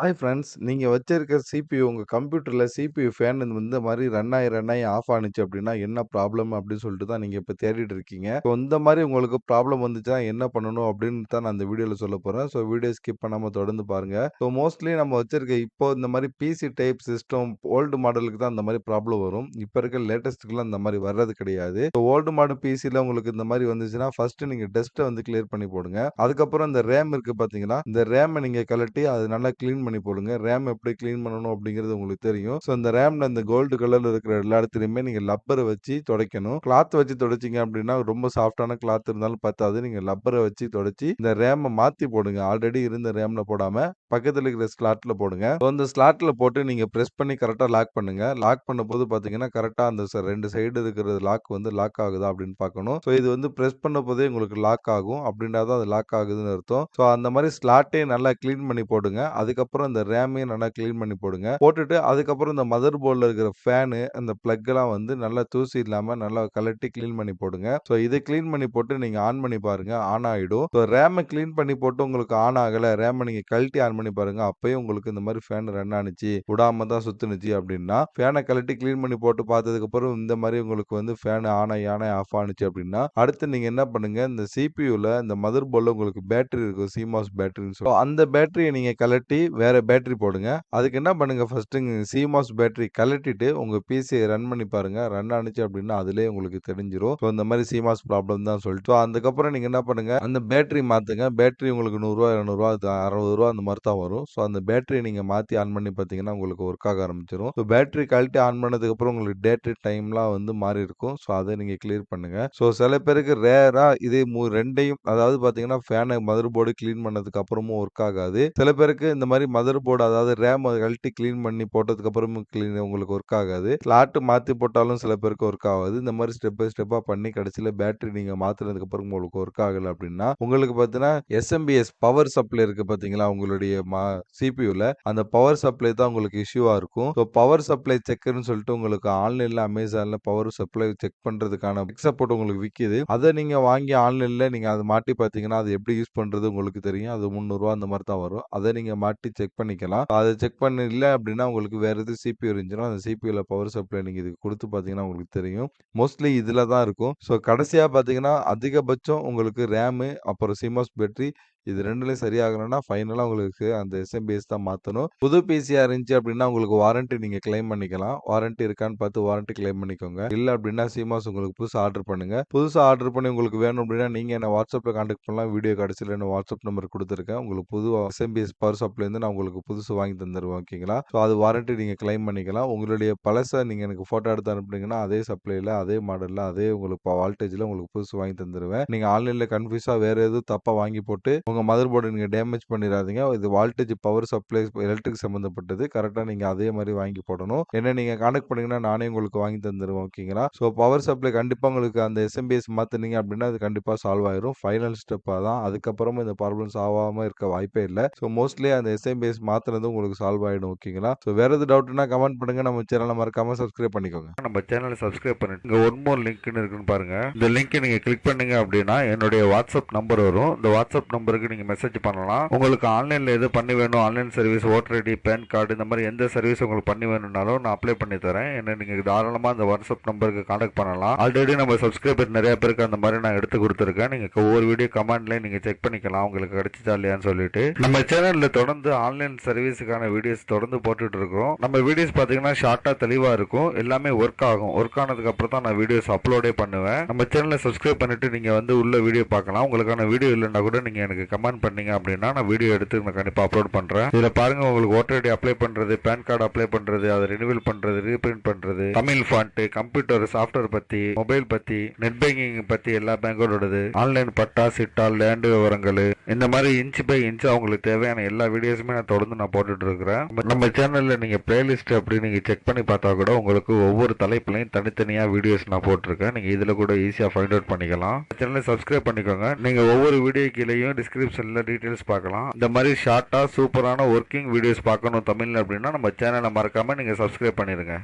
Hi friends. நீங்க வச்சிருக்க CPU உங்க கம்ப்யூட்டர்ல சிபியு ஃபேன் இந்த மாரி ரன் ஆயி ஆஃப் ஆனுச்சு அப்டின்னா, என்ன ப்ராப்ளம் அப்டின்னு சொல்லிட்டு தான் நீங்க இப்ப தேடிட்டு இருக்கீங்க. ஸோ இந்த மாரி உங்களுக்கு ப்ராப்ளம் வந்துச்சுன்னா என்ன பண்ணணும் அப்டின்னு தான் நான் இந்த வீடியோல சொல்லப் போறேன். ஸோ வீடியோ ஸ்கிப் பண்ணாம தொடர்ந்து பாருங்க. ஸோ மோஸ்ட்லி நம்ம வச்சிருக்க இப்போ இந்த மாரி பிசி டைப் சிஸ்டம் ஓல்டு மாடலுக்கு தான் இந்த மாரி ப்ராப்ளம் வரும். இப்ப இருக்க லேட்டஸ்ட்க்குலாம் இந்த மாரி வர்றது கிடையாது. ஸோ ஓல்டு மாடல் பிசில உங்களுக்கு இந்த மாரி வந்துச்சுன்னா, ஃபர்ஸ்ட் நீங்க டெஸ்ட்ட வந்து கிளியர் பண்ணி போடுங்க. அதுக்கப்புறம் இந்த ரேம் இருக்கு பார்த்தீங்களா, இந்த ரேம நீங்க கழட்டி அது நல்லா கிளீன் பண்ணி போடுங்க. ரேம் எப்படி கிளீன் பண்ணணும் அப்படிங்கிறது உங்களுக்கு தெரியும். ஸோ இந்த ரேம்ல இந்த கோல்டு கலர்ல இருக்கிற எல்லா இடத்துலயுமே நீங்க லப்பர வச்சு துடைக்கணும். கிளாத் வச்சு துடைச்சீங்க அப்படின்னா, ரொம்ப சாஃப்ட்டான கிளாத் இருந்தாலும் பத்தாது. நீங்க லப்பர வச்சு துடைச்சு இந்த ரேம மாத்தி போடுங்க. ஆல்ரெடி இருந்த ரேம்ல போடாம பக்கத்துல இருக்கிற ஸ்லாட்ல போடுங்க. ஸோ அந்த ஸ்லாட்ல போட்டு நீங்க பிரஸ் பண்ணி கரெக்ட்டா லாக் பண்ணுங்க. லாக் பண்ணும்போது பார்த்தீங்கன்னா, கரெக்ட்டா அந்த 2 சைடு இருக்கிற லாக் வந்து லாக் ஆகுதா அப்படின்னு பார்க்கணும். ஸோ இது வந்து பிரஸ் பண்ணும்போதே உங்களுக்கு லாக் ஆகும். அப்படின்னா தான் அது லாக் ஆகுதுன்னு அர்த்தம். ஸோ அந்த மாரி ஸ்லாட்டையும் நல்லா கிளீன் பண்ணி போடுங்க. அதுக்கப்புறம் இந்த ரேமையும் நல்லா கிளீன் பண்ணி போடுங்க. போட்டுட்டு அதுக்கப்புறம் இந்த மதர் போர்ட்ல இருக்கிற ஃபேனு, அந்த பிளக்லாம் வந்து நல்லா தூசி இல்லாம நல்லா கழட்டி கிளீன் பண்ணி போடுங்க. ஸோ இத கிளீன் பண்ணி போட்டு நீங்க ஆன் பண்ணி பாருங்க. ஆன் ஆயிடும். ஸோ ரேம கிளீன் பண்ணி போட்டு உங்களுக்கு ஆன் ஆகல, ரேம நீங்க கழட்டி ஆன் பண்ணி பாருங்க. அப்பயும் உங்களுக்கு இந்த மாரி ஃபேன் ரன் ஆனுச்சு, விடாம தான் சுத்துனுச்சு அப்படின்னா, ஃபேன கழட்டி கிளீன் பண்ணி போட்டு பார்த்ததுக்கப்புறம் இந்த மாரி உங்களுக்கு வந்து ஃபேன் ஆன் ஆயி ஆஃப் ஆனுச்சு அப்படின்னா, அடுத்து நீங்க என்ன பண்ணுங்க, இந்த சிபியூல இந்த மதர் போர்ட்ல உங்களுக்கு பேட்டரி இருக்கும். சிமாஸ் பேட்டரின்னு அந்த பேட்டரிய நீங்க கழட்டி வேற பேட்டரி போடுங்க. அதுக்கு என்ன பண்ணுங்க ஃபர்ஸ்ட்டு சிமாஸ் பேட்டரி கழட்டிட்டு உங்க பிசிய ரன் பண்ணி பாருங்க. ரன் ஆனுச்சு அப்படின்னா, அதிலேயே உங்களுக்கு தெரிஞ்சிரும். ஸோ இந்த மாரி சிமாஸ் ப்ராப்ளம் தான் சொல்லிட்டு. ஸோ அதுக்கப்புறம் நீங்க என்ன பண்ணுங்க, அந்த பேட்டரி மாத்துங்க. பேட்டரி உங்களுக்கு ரூ. 100 ரூ. 200 ரூ. 60 அந்த மாரி தான் வரும். ஸோ அந்த பேட்டரிய நீங்க மாத்தி ஆன் பண்ணி பார்த்தீங்கன்னா, உங்களுக்கு ஒர்க் ஆக ஆரம்பிச்சுரும். ஸோ பேட்டரி கழட்டி ஆன் பண்ணதுக்கப்புறம் உங்களுக்கு டேட் டைம்லாம் வந்து மாறி இருக்கும். ஸோ அத நீங்க கிளியர் பண்ணுங்க. ஸோ சில பேருக்கு ரேரா இது 2யும் அதாவது பார்த்தீங்கன்னா, ஃபேன மதர் போர்டு கிளீன் பண்ணதுக்கு அப்புறமும் ஒர்க் ஆகாது. சில பேருக்கு இந்த மாரி மதர் போர்டு அதாவது ரேம் கழட்டி கிளீன் பண்ணி போட்டதுக்கு அப்புறமும் உங்களுக்கு ஒர்க் ஆகாது. ஸ்லாட் மாத்தி போட்டாலும் சில பேருக்கு ஒர்க் ஆகாது. இந்த மாரி ஸ்டெப் பை ஸ்டெப்பா பண்ணி கடைசில பேட்டரி நீங்க மாத்துனதுக்கு அப்புறம் உங்களுக்கு ஒர்க் ஆகல அப்படின்னா, உங்களுக்கு பார்த்தீங்கன்னா எஸ்எம்பிஎஸ் பவர் சப்ளை இருக்கு பார்த்தீங்களா, உங்களுடைய சிபியூல அந்த பவர் சப்ளை தான் உங்களுக்கு இஷ்யூவா இருக்கும். ஸோ பவர் சப்ளை செக்கர்ன்னு சொல்லிட்டு உங்களுக்கு ஆன்லைன்ல Amazonல பவர் சப்ளை செக் பண்றதுக்கான சப்போர்ட் உங்களுக்கு விக்கிது. அத நீங்க வாங்கி ஆன்லைன்ல நீங்க அத மாட்டி பார்த்தீங்கன்னா, அது எப்படி யூஸ் பண்றது உங்களுக்கு தெரியும். அது ரூ. 300 அந்த மாரி தான் வரும். அத நீங்க மாட்டி செக் பண்ணிக்கலாம். அத செக் பண்ண இல்ல அப்படின்னா, உங்களுக்கு வேற எது சிபியூ இருந்துச்சுன்னா, அந்த சிபியூல பவர் சப்ளை நீங்க இதுக்கு குடுத்து பார்த்தீங்கன்னா உங்களுக்கு தெரியும். மோஸ்ட்லி இதுல தான் இருக்கும். ஸோ கடைசியா பார்த்தீங்கன்னா, அதிகபட்சம் உங்களுக்கு ரேமு, அப்புறம் சிமாஸ் பேட்டரி இது 2லயும் சரியாகலன்னா, ஃபைனலா உங்களுக்கு அந்த எஸ்எம்பிஎஸ் தான் மாத்தணும். புது பிசியா இருந்துச்சு அப்படின்னா, உங்களுக்கு வாரண்டி நீங்க கிளைம் பண்ணிக்கலாம். வாரண்டி இருக்கான்னு பார்த்து வாரண்டி கிளைம் பண்ணிக்கோங்க. இல்ல அப்படின்னா சிமாஸ் உங்களுக்கு புதுசா ஆர்டர் பண்ணுங்க. புதுசா ஆர்டர் பண்ணி உங்களுக்கு வேணும் அப்படின்னா, நீங்க என்ன WhatsAppல கான்டாக்ட் பண்ணலாம். வீடியோ கடைசில என்ன WhatsApp நம்பர் குடுத்துருக்கேன். உங்களுக்கு புது எஸ்எம்பிஎஸ் பவர் சப்ளை வந்து நான் உங்களுக்கு புதுசு வாங்கி தந்துருவேன். ஓகேங்களா? ஸோ அது வாரண்டி நீங்க கிளைம் பண்ணிக்கலாம். உங்களுடைய பழச நீங்க எனக்கு ஃபோட்டோ எடுத்து அனுப்புனீங்கன்னா, அதே சப்ளைல, அதே மாடல்ல, அதே உங்களுக்கு வோல்டேஜ்ல உங்களுக்கு புதுசு வாங்கி தந்துருவேன். நீங்க ஆன்லைன்ல கன்ஃப்யூஸா வேற எதுவும் தப்பா வாங்கி போட்டு, உங்க மதர் போர்ட நீங்க டேமேஜ் பண்ணிறாதீங்க. இது வோல்டேஜ் பவர் சப்ளை எலக்ட்ரிக் சம்மந்தப்பட்டது. கரெக்ட்டா நீங்க அதே மாரி வாங்கி போடணும். என்ன நீங்க கான்டாக்ட் பண்ணீங்கன்னா, நானே உங்களுக்கு வாங்கி தந்துருவேன். ஓகேங்களா? ஸோ பவர் சப்ளை கண்டிப்பா உங்களுக்கு அந்த எஸ்எம்பிஎஸ் மாத்துனீங்க அப்படின்னா, அது கண்டிப்பா சால்வ் ஆயிரும். ஃபைனல் ஸ்டெப்பா தான். அதுக்கப்புறமும் இந்த ப்ராப்ளம் சால்வ் ஆகாம இருக்க வாய்ப்பே இல்ல. ஸோ மோஸ்ட்லி அந்த எஸ்எம்பிஎஸ் மாத்துனது உங்களுக்கு சால்வ் ஆயிடும். ஓகேங்களா? ஸோ வேற எதுவும் டவுட்னா கமெண்ட் பண்ணுங்க. நம்ம சேனல மறக்காம சப்ஸ்கிரைப் பண்ணிக்கோங்க. நம்ம சேனலை சப்ஸ்கிரைப் பண்ணிட்டு இங்க ஒன் மோர் லிங்க்னு இருக்குன்னு பாருங்க. இந்த லிங்க் நீங்க கிளிக் பண்ணீங்க அப்படின்னா என்னுடைய வாட்ஸ்அப் நம்பர் வரும். இந்த வாட்ஸ்அப் நம்பருக்கு நீங்க மெசேஜ் பண்ணலாம். உங்களுக்கு ஆன்லைன்ல எது பண்ணி வேணும், online service, voter ID, PAN card, இந்த மாதிரி எந்த சர்வீஸ் உங்களுக்கு பண்ணி வேணும்னாலும் நான் அப்ளை பண்ணி தரேன். என்ன நீங்க தாராளமா அந்த வாட்ஸ்அப் நம்பருக்கு கான்டாக்ட் பண்ணலாம். ஆல்ரெடி நம்ம சப்ஸ்கிரைபர் நிறைய பேருக்கு அந்த மாதிரி நான் எடுத்து கொடுத்துருக்கேன். நீங்க ஒவ்வொரு வீடியோ கமெண்ட்லயும் நீங்க செக் பண்ணிக்கலாம் உங்களுக்கு கிடைச்சிச்சா இல்லையான்னு சொல்லிட்டு. நம்ம சேனல்ல தொடர்ந்து ஆன்லைன் சர்வீஸுக்கான வீடியோஸ் தொடர்ந்து போட்டுட்டு இருக்கோம். நம்ம வீடியோஸ் பாத்தீங்கன்னா ஷார்ட்டா தெளிவா இருக்கும். எல்லாமே ஒர்க் ஆகும். ஒர்க் ஆனதுக்கு அப்புறம் தான் நான் வீடியோஸ் அப்லோடே பண்ணுவேன். நம்ம சேனலை சப்ஸ்கிரைப் பண்ணிட்டு நீங்க வந்து உள்ள வீடியோ பார்க்கலாம். உங்களுக்கான வீடியோ இல்லைன்னா கூட நீங்க எனக்கு கமெண்ட் பண்ணீங்க அப்படின்னா நான் வீடியோ எடுத்து நான் கண்டிப்பா அப்லோட் பண்றேன். இதுல பாருங்க, உங்களுக்கு ஓட்டர் ஐடி அப்ளை பண்றது, பேன் கார்டு அப்ளை பண்றது, அதை ரினிவல் பண்றது, ரீபிரிண்ட் பண்றது, தமிழ் ஃபாண்ட், கம்ப்யூட்டர் சாஃப்ட்வேர் பத்தி, மொபைல் பத்தி, நெட் பேங்கிங் பத்தி எல்லா பேங்கோடது, ஆன்லைன் பட்டா, சிட்டா, லேண்ட் விவரங்கள், இந்த மாதிரி இன்ச் பை இன்ச் அவங்களுக்கு தேவையான எல்லா வீடியோஸுமே நான் தொடர்ந்து நான் போட்டுட்டு இருக்கிறேன். நம்ம சேனல்ல நீங்க பிளேலிஸ்ட் அப்படி நீங்க செக் பண்ணி பார்த்தா கூட உங்களுக்கு ஒவ்வொரு தலைப்புலையும் தனித்தனியா வீடியோஸ் நான் போட்டிருக்கேன். நீங்க இதுல கூட ஈஸியா ஃபைண்ட் அவுட் பண்ணிக்கலாம். சேனலை சப்ஸ்கிரைப் பண்ணிக்கோங்க. நீங்க ஒவ்வொரு வீடியோ கீழேயும் டிஸ்கிரிப்ஷன்ல டீடைல்ஸ் பார்க்கலாம். இந்த மாதிரி ஷார்ட்டா சூப்பரான ஒர்க்கிங் வீடியோஸ் பார்க்கணும் தமிழ்ல அப்படின்னா நம்ம சேனலை மறக்காம நீங்க சப்ஸ்கிரைப் பண்ணிருங்க.